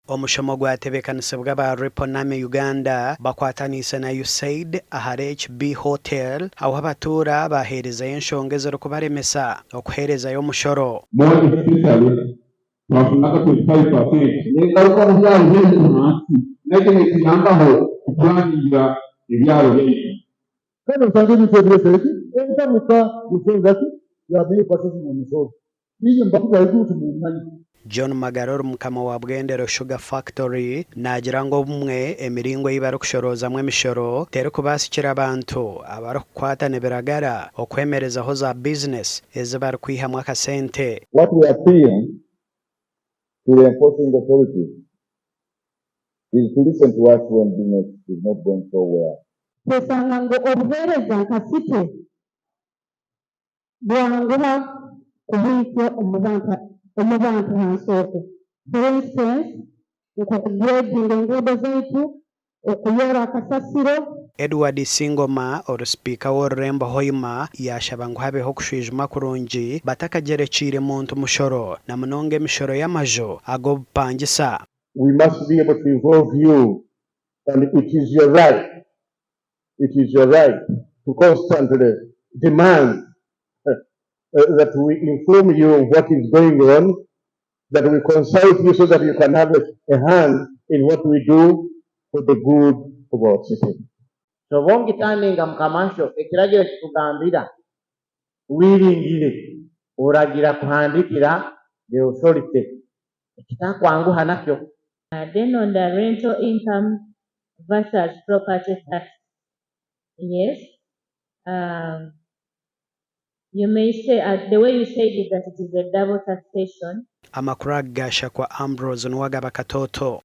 Omushomo gwatebekanisa ba Reponame Uganda bakwatanise na USAID ahari HB Hotel aho abatura bahereza y'enshongezo rukubaremesa okuhereza omushoro. Bafunaka 25% n'engaruka mu byalo by'ensi hasi nakyo nekiyambaho okulangira ebyalo byaitu kano nsange bisebireseki enkamuka bisenzaki yabiye pasesi mu misoro niyo mbakuba igutu mu mmanyi. John Magaror mukama wa Bwendero Sugar Factory nagira ngo bumwe emiringo yibarukushorozamwe emishoro tere kubasikira abantu abarukwatane biragara okwemerezaho za business ezibarukwihamwa akasente. What we are seeing to the enforcing authorities is to listen to us when business is not going so well. Pesanga ngo obuhereza kasite bwanguha kubika omubantu hansoko. For instance, ukugrading enguudo zaitu okuyora akasasiro. Edward Singoma or Speaker w'orurembo Hoima yashaba ngo habeho kushwijuma kurungi batakagerekire muntu mushoro na munonge emishoro y'amajo ago bupangisa. We must be able to involve you, and it is your right. It is your right to constantly demand that we inform you of what is going on, that we consult you so that you can have a hand in what we do for the good of our city. So bongi taninga mkamasho ekiragiro kitugambira wiringire oragira kuhandikira the authority ekitakwanguha nakyo. Then on the rental income versus property tax, yes, you may say the way you said it that it is a double taxation. Amakuru agasha kwa Ambrose Nwagaba Katoto.